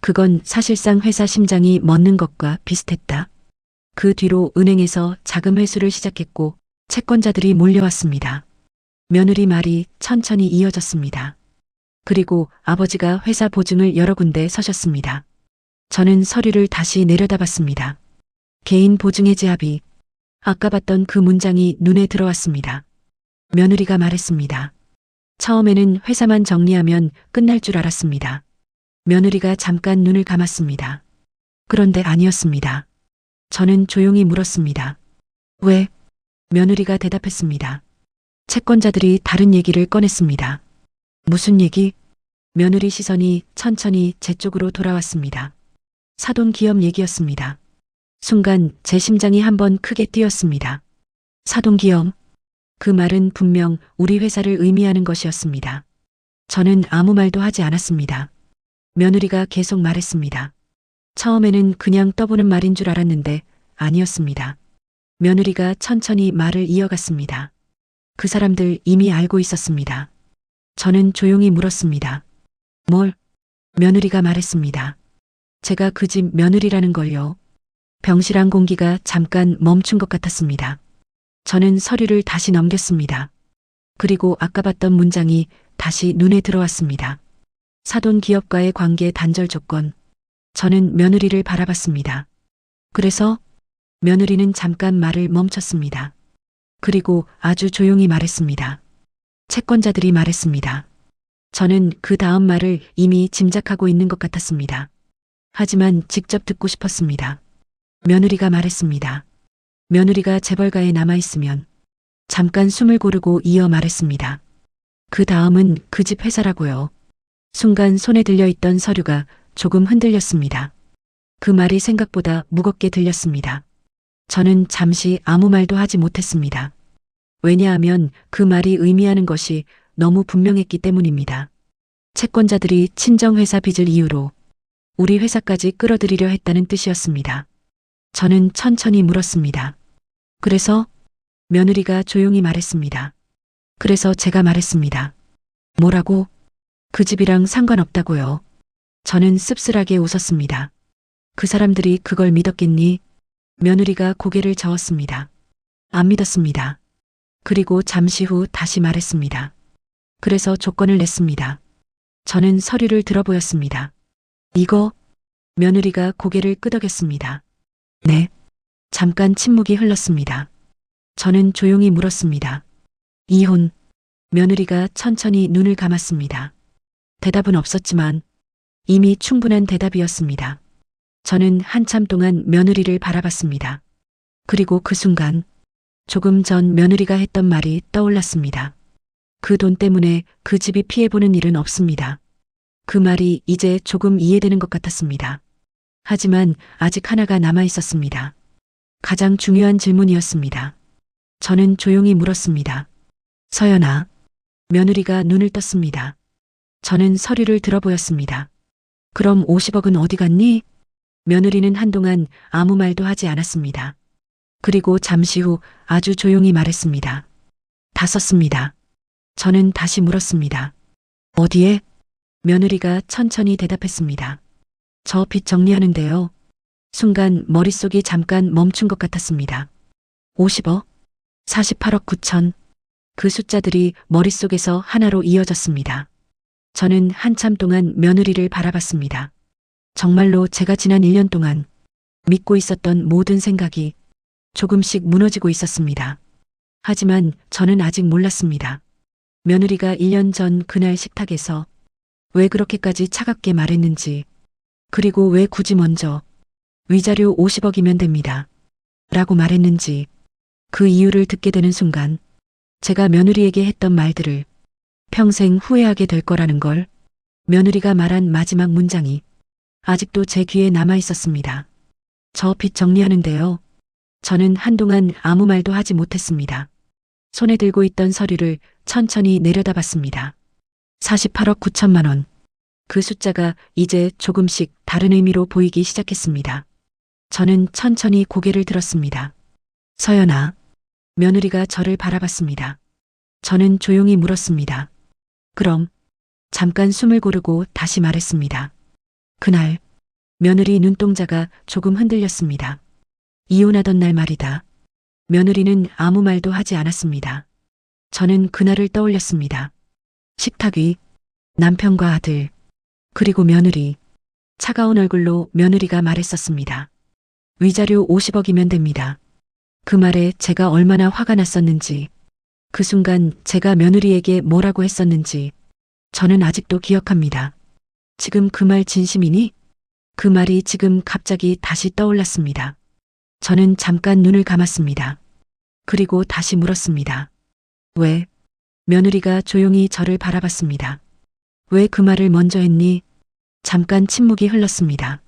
그건 사실상 회사 심장이 멎는 것과 비슷했다. 그 뒤로 은행에서 자금 회수를 시작했고 채권자들이 몰려왔습니다. 며느리 말이 천천히 이어졌습니다. 그리고 아버지가 회사 보증을 여러 군데 서셨습니다. 저는 서류를 다시 내려다봤습니다. 개인 보증해지합의. 아까 봤던 그 문장이 눈에 들어왔습니다. 며느리가 말했습니다. 처음에는 회사만 정리하면 끝날 줄 알았습니다. 며느리가 잠깐 눈을 감았습니다. 그런데 아니었습니다. 저는 조용히 물었습니다. 왜? 며느리가 대답했습니다. 채권자들이 다른 얘기를 꺼냈습니다. 무슨 얘기? 며느리 시선이 천천히 제 쪽으로 돌아왔습니다. 사돈기업 얘기였습니다. 순간 제 심장이 한번 크게 뛰었습니다. 사돈기업. 그 말은 분명 우리 회사를 의미하는 것이었습니다. 저는 아무 말도 하지 않았습니다. 며느리가 계속 말했습니다. 처음에는 그냥 떠보는 말인 줄 알았는데 아니었습니다. 며느리가 천천히 말을 이어갔습니다. 그 사람들 이미 알고 있었습니다. 저는 조용히 물었습니다. 뭘? 며느리가 말했습니다. 제가 그 집 며느리라는 걸요. 병실안 공기가 잠깐 멈춘 것 같았습니다. 저는 서류를 다시 넘겼습니다. 그리고 아까 봤던 문장이 다시 눈에 들어왔습니다. 사돈 기업과의 관계 단절 조건. 저는 며느리를 바라봤습니다. 그래서 며느리는 잠깐 말을 멈췄습니다. 그리고 아주 조용히 말했습니다. 채권자들이 말했습니다. 저는 그 다음 말을 이미 짐작하고 있는 것 같았습니다. 하지만 직접 듣고 싶었습니다. 며느리가 말했습니다. 며느리가 재벌가에 남아있으면 잠깐 숨을 고르고 이어 말했습니다. 그 다음은 그 집 회사라고요. 순간 손에 들려있던 서류가 조금 흔들렸습니다. 그 말이 생각보다 무겁게 들렸습니다. 저는 잠시 아무 말도 하지 못했습니다. 왜냐하면 그 말이 의미하는 것이 너무 분명했기 때문입니다. 채권자들이 친정회사 빚을 이유로 우리 회사까지 끌어들이려 했다는 뜻이었습니다. 저는 천천히 물었습니다. 그래서 며느리가 조용히 말했습니다. 그래서 제가 말했습니다. 뭐라고? 그 집이랑 상관없다고요. 저는 씁쓸하게 웃었습니다. 그 사람들이 그걸 믿었겠니? 며느리가 고개를 저었습니다. 안 믿었습니다. 그리고 잠시 후 다시 말했습니다. 그래서 조건을 냈습니다. 저는 서류를 들어보였습니다. 이거? 며느리가 고개를 끄덕였습니다. 네. 잠깐 침묵이 흘렀습니다. 저는 조용히 물었습니다. 이혼. 며느리가 천천히 눈을 감았습니다. 대답은 없었지만 이미 충분한 대답이었습니다. 저는 한참 동안 며느리를 바라봤습니다. 그리고 그 순간 조금 전 며느리가 했던 말이 떠올랐습니다. 그 돈 때문에 그 집이 피해보는 일은 없습니다. 그 말이 이제 조금 이해되는 것 같았습니다. 하지만 아직 하나가 남아 있었습니다. 가장 중요한 질문이었습니다. 저는 조용히 물었습니다. 서연아. 며느리가 눈을 떴습니다. 저는 서류를 들어보였습니다. 그럼 50억은 어디 갔니? 며느리는 한동안 아무 말도 하지 않았습니다. 그리고 잠시 후 아주 조용히 말했습니다. 다 썼습니다. 저는 다시 물었습니다. 어디에? 며느리가 천천히 대답했습니다. 저 빚 정리하는데요. 순간 머릿속이 잠깐 멈춘 것 같았습니다. 50억? 48억 9천. 그 숫자들이 머릿속에서 하나로 이어졌습니다. 저는 한참 동안 며느리를 바라봤습니다. 정말로 제가 지난 1년 동안 믿고 있었던 모든 생각이 조금씩 무너지고 있었습니다. 하지만 저는 아직 몰랐습니다. 며느리가 1년 전 그날 식탁에서 왜 그렇게까지 차갑게 말했는지, 그리고 왜 굳이 먼저 위자료 50억이면 됩니다. 라고 말했는지 그 이유를 듣게 되는 순간 제가 며느리에게 했던 말들을 평생 후회하게 될 거라는 걸 며느리가 말한 마지막 문장이 아직도 제 귀에 남아 있었습니다. 저 빚 정리하는데요. 저는 한동안 아무 말도 하지 못했습니다. 손에 들고 있던 서류를 천천히 내려다봤습니다. 48억 9천만 원. 그 숫자가 이제 조금씩 다른 의미로 보이기 시작했습니다. 저는 천천히 고개를 들었습니다. 서연아. 며느리가 저를 바라봤습니다. 저는 조용히 물었습니다. 그럼 잠깐 숨을 고르고 다시 말했습니다. 그날 며느리 눈동자가 조금 흔들렸습니다. 이혼하던 날 말이다. 며느리는 아무 말도 하지 않았습니다. 저는 그날을 떠올렸습니다. 식탁 위, 남편과 아들, 그리고 며느리. 차가운 얼굴로 며느리가 말했었습니다. 위자료 50억이면 됩니다. 그 말에 제가 얼마나 화가 났었는지, 그 순간 제가 며느리에게 뭐라고 했었는지 저는 아직도 기억합니다. 지금 그 말 진심이니? 그 말이 지금 갑자기 다시 떠올랐습니다. 저는 잠깐 눈을 감았습니다. 그리고 다시 물었습니다. 왜? 며느리가 조용히 저를 바라봤습니다. 왜 그 말을 먼저 했니? 잠깐 침묵이 흘렀습니다.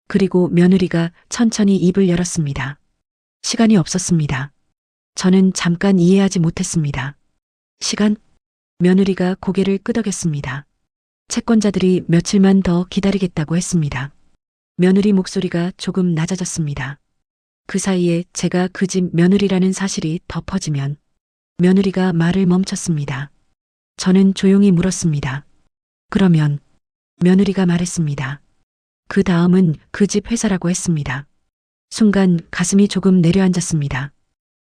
그리고 며느리가 천천히 입을 열었습니다. 시간이 없었습니다. 저는 잠깐 이해하지 못했습니다. 시간? 며느리가 고개를 끄덕였습니다. 채권자들이 며칠만 더 기다리겠다고 했습니다. 며느리 목소리가 조금 낮아졌습니다. 그 사이에 제가 그 집 며느리라는 사실이 덮어지면 며느리가 말을 멈췄습니다. 저는 조용히 물었습니다. 그러면 며느리가 말했습니다. 그 다음은 그 집 회사라고 했습니다. 순간 가슴이 조금 내려앉았습니다.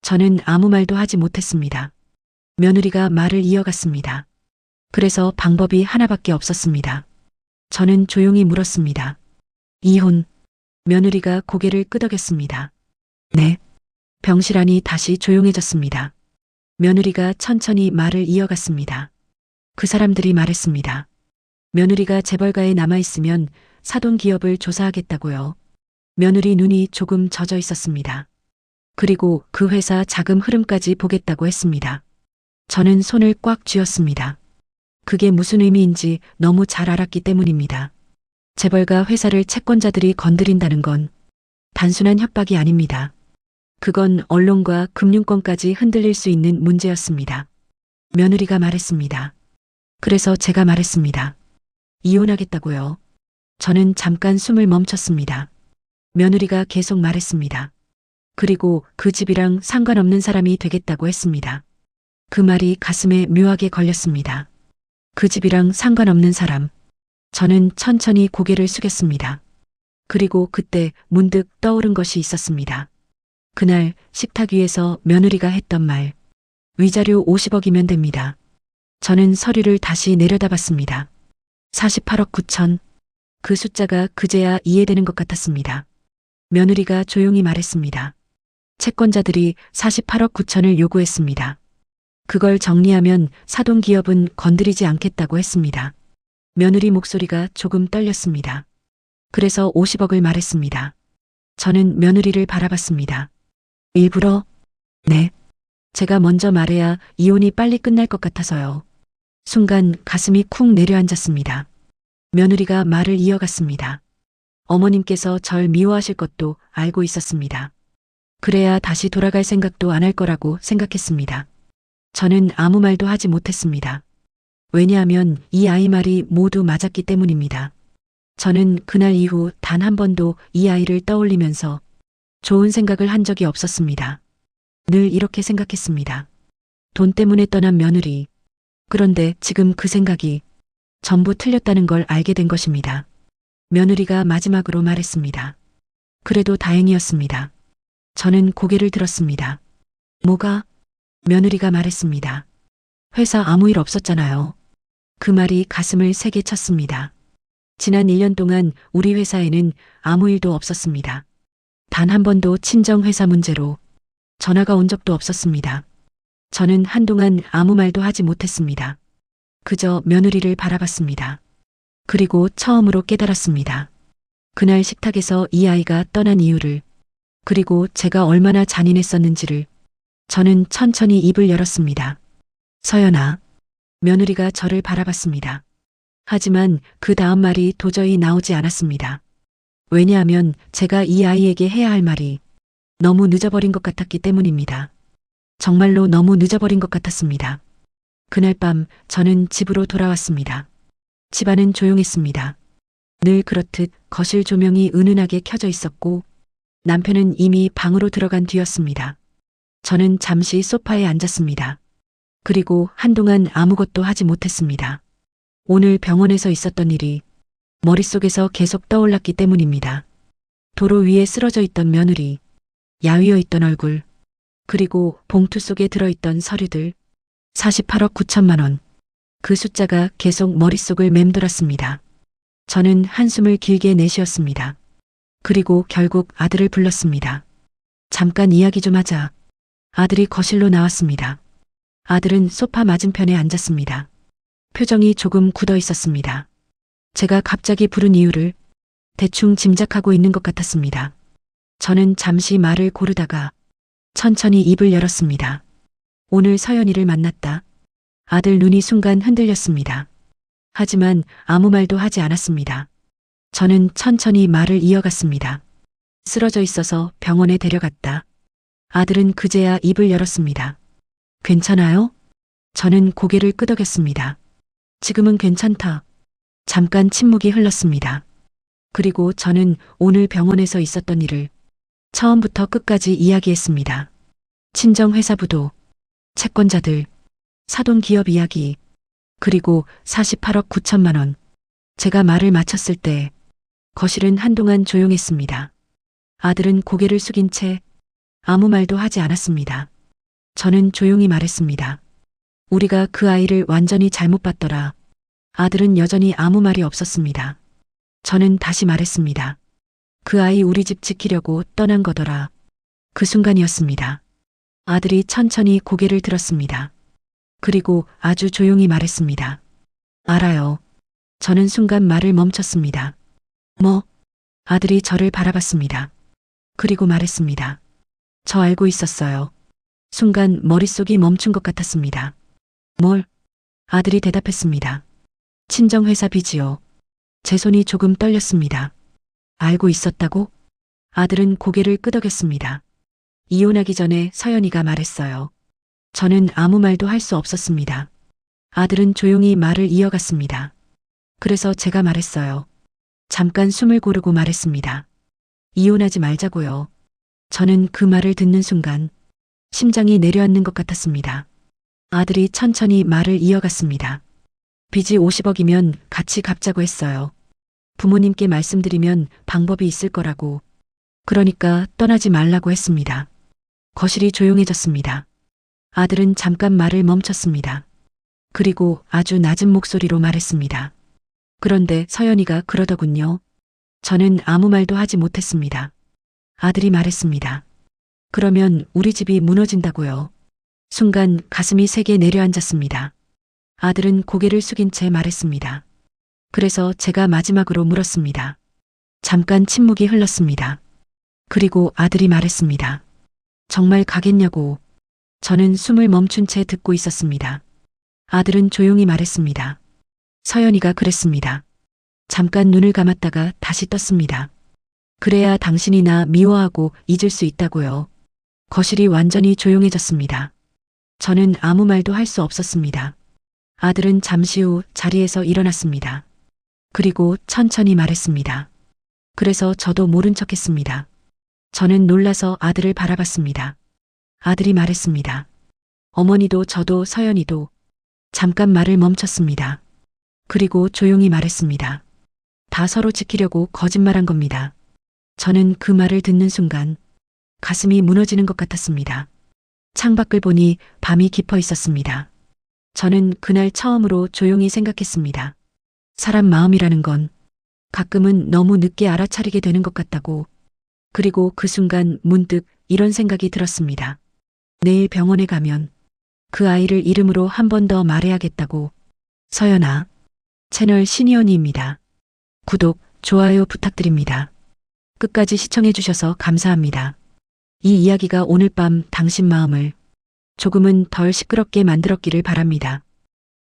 저는 아무 말도 하지 못했습니다. 며느리가 말을 이어갔습니다. 그래서 방법이 하나밖에 없었습니다. 저는 조용히 물었습니다. 이혼. 며느리가 고개를 끄덕였습니다. 네. 병실안이 다시 조용해졌습니다. 며느리가 천천히 말을 이어갔습니다. 그 사람들이 말했습니다. 며느리가 재벌가에 남아있으면 사돈기업을 조사하겠다고요. 며느리 눈이 조금 젖어 있었습니다. 그리고 그 회사 자금 흐름까지 보겠다고 했습니다. 저는 손을 꽉 쥐었습니다. 그게 무슨 의미인지 너무 잘 알았기 때문입니다. 재벌가 회사를 채권자들이 건드린다는 건 단순한 협박이 아닙니다. 그건 언론과 금융권까지 흔들릴 수 있는 문제였습니다. 며느리가 말했습니다. 그래서 제가 말했습니다. 이혼하겠다고요. 저는 잠깐 숨을 멈췄습니다. 며느리가 계속 말했습니다. 그리고 그 집이랑 상관없는 사람이 되겠다고 했습니다. 그 말이 가슴에 묘하게 걸렸습니다. 그 집이랑 상관없는 사람. 저는 천천히 고개를 숙였습니다. 그리고 그때 문득 떠오른 것이 있었습니다. 그날 식탁 위에서 며느리가 했던 말. 위자료 50억이면 됩니다. 저는 서류를 다시 내려다봤습니다. 48억 9천. 그 숫자가 그제야 이해되는 것 같았습니다. 며느리가 조용히 말했습니다. 채권자들이 48억 9천을 요구했습니다. 그걸 정리하면 사돈기업은 건드리지 않겠다고 했습니다. 며느리 목소리가 조금 떨렸습니다. 그래서 50억을 말했습니다. 저는 며느리를 바라봤습니다. 일부러? 네. 제가 먼저 말해야 이혼이 빨리 끝날 것 같아서요. 순간 가슴이 쿵 내려앉았습니다. 며느리가 말을 이어갔습니다. 어머님께서 절 미워하실 것도 알고 있었습니다. 그래야 다시 돌아갈 생각도 안 할 거라고 생각했습니다. 저는 아무 말도 하지 못했습니다. 왜냐하면 이 아이 말이 모두 맞았기 때문입니다. 저는 그날 이후 단 한 번도 이 아이를 떠올리면서 좋은 생각을 한 적이 없었습니다. 늘 이렇게 생각했습니다. 돈 때문에 떠난 며느리. 그런데 지금 그 생각이 전부 틀렸다는 걸 알게 된 것입니다. 며느리가 마지막으로 말했습니다. 그래도 다행이었습니다. 저는 고개를 들었습니다. 뭐가? 며느리가 말했습니다. 회사 아무 일 없었잖아요. 그 말이 가슴을 세게 쳤습니다. 지난 1년 동안 우리 회사에는 아무 일도 없었습니다. 단 한 번도 친정 회사 문제로 전화가 온 적도 없었습니다. 저는 한동안 아무 말도 하지 못했습니다. 그저 며느리를 바라봤습니다. 그리고 처음으로 깨달았습니다. 그날 식탁에서 이 아이가 떠난 이유를 그리고 제가 얼마나 잔인했었는지를 저는 천천히 입을 열었습니다. 서연아. 며느리가 저를 바라봤습니다. 하지만 그 다음 말이 도저히 나오지 않았습니다. 왜냐하면 제가 이 아이에게 해야 할 말이 너무 늦어버린 것 같았기 때문입니다. 정말로 너무 늦어버린 것 같았습니다. 그날 밤 저는 집으로 돌아왔습니다. 집안은 조용했습니다. 늘 그렇듯 거실 조명이 은은하게 켜져 있었고 남편은 이미 방으로 들어간 뒤였습니다. 저는 잠시 소파에 앉았습니다. 그리고 한동안 아무것도 하지 못했습니다. 오늘 병원에서 있었던 일이 머릿속에서 계속 떠올랐기 때문입니다. 도로 위에 쓰러져 있던 며느리, 야위어 있던 얼굴, 그리고 봉투 속에 들어있던 서류들, 48억 9천만 원. 그 숫자가 계속 머릿속을 맴돌았습니다. 저는 한숨을 길게 내쉬었습니다. 그리고 결국 아들을 불렀습니다. 잠깐 이야기 좀 하자. 아들이 거실로 나왔습니다. 아들은 소파 맞은편에 앉았습니다. 표정이 조금 굳어 있었습니다. 제가 갑자기 부른 이유를 대충 짐작하고 있는 것 같았습니다. 저는 잠시 말을 고르다가 천천히 입을 열었습니다. 오늘 서연이를 만났다. 아들 눈이 순간 흔들렸습니다. 하지만 아무 말도 하지 않았습니다. 저는 천천히 말을 이어갔습니다. 쓰러져 있어서 병원에 데려갔다. 아들은 그제야 입을 열었습니다. 괜찮아요? 저는 고개를 끄덕였습니다. 지금은 괜찮다. 잠깐 침묵이 흘렀습니다. 그리고 저는 오늘 병원에서 있었던 일을 처음부터 끝까지 이야기했습니다. 친정회사 부도, 채권자들, 사돈기업 이야기, 그리고 48억 9천만 원. 제가 말을 마쳤을 때 거실은 한동안 조용했습니다. 아들은 고개를 숙인 채 아무 말도 하지 않았습니다. 저는 조용히 말했습니다. 우리가 그 아이를 완전히 잘못 봤더라. 아들은 여전히 아무 말이 없었습니다. 저는 다시 말했습니다. 그 아이 우리 집 지키려고 떠난 거더라. 그 순간이었습니다. 아들이 천천히 고개를 들었습니다. 그리고 아주 조용히 말했습니다. 알아요. 저는 순간 말을 멈췄습니다. 뭐? 아들이 저를 바라봤습니다. 그리고 말했습니다. 저 알고 있었어요. 순간 머릿속이 멈춘 것 같았습니다. 뭘? 아들이 대답했습니다. 친정회사 빚이요. 제 손이 조금 떨렸습니다. 알고 있었다고? 아들은 고개를 끄덕였습니다. 이혼하기 전에 서연이가 말했어요. 저는 아무 말도 할 수 없었습니다. 아들은 조용히 말을 이어갔습니다. 그래서 제가 말했어요. 잠깐 숨을 고르고 말했습니다. 이혼하지 말자고요. 저는 그 말을 듣는 순간 심장이 내려앉는 것 같았습니다. 아들이 천천히 말을 이어갔습니다. 빚이 50억이면 같이 갚자고 했어요. 부모님께 말씀드리면 방법이 있을 거라고. 그러니까 떠나지 말라고 했습니다. 거실이 조용해졌습니다. 아들은 잠깐 말을 멈췄습니다. 그리고 아주 낮은 목소리로 말했습니다. 그런데 서연이가 그러더군요. 저는 아무 말도 하지 못했습니다. 아들이 말했습니다. 그러면 우리 집이 무너진다고요. 순간 가슴이 세게 내려앉았습니다. 아들은 고개를 숙인 채 말했습니다. 그래서 제가 마지막으로 물었습니다. 잠깐 침묵이 흘렀습니다. 그리고 아들이 말했습니다. 정말 가겠냐고. 저는 숨을 멈춘 채 듣고 있었습니다. 아들은 조용히 말했습니다. 서연이가 그랬습니다. 잠깐 눈을 감았다가 다시 떴습니다. 그래야 당신이 나 미워하고 잊을 수 있다고요. 거실이 완전히 조용해졌습니다. 저는 아무 말도 할 수 없었습니다. 아들은 잠시 후 자리에서 일어났습니다. 그리고 천천히 말했습니다. 그래서 저도 모른 척했습니다. 저는 놀라서 아들을 바라봤습니다. 아들이 말했습니다. 어머니도 저도 서연이도. 잠깐 말을 멈췄습니다. 그리고 조용히 말했습니다. 다 서로 지키려고 거짓말한 겁니다. 저는 그 말을 듣는 순간 가슴이 무너지는 것 같았습니다. 창밖을 보니 밤이 깊어 있었습니다. 저는 그날 처음으로 조용히 생각했습니다. 사람 마음이라는 건 가끔은 너무 늦게 알아차리게 되는 것 같다고. 그리고 그 순간 문득 이런 생각이 들었습니다. 내일 병원에 가면 그 아이를 이름으로 한 번 더 말해야겠다고. 서연아. 채널 신희연이입니다. 구독, 좋아요 부탁드립니다. 끝까지 시청해주셔서 감사합니다. 이 이야기가 오늘 밤 당신 마음을 조금은 덜 시끄럽게 만들었기를 바랍니다.